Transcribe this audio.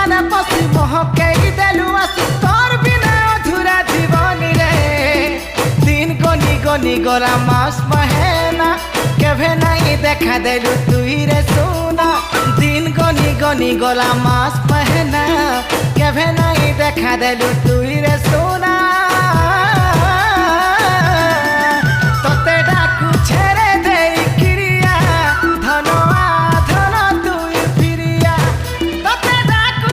প্রাণে পশি মহকেই দেলু আসি তোর বিনা অধুরা জীবনী রে দিন গনি গনি গলা মাস মহেনা কেভে নাই দেখা দেলু তুই রে সোনা দিন গনি গনি গলা মাস মহেনা কেভে নাই দেখা দেলু তুই রে সোনা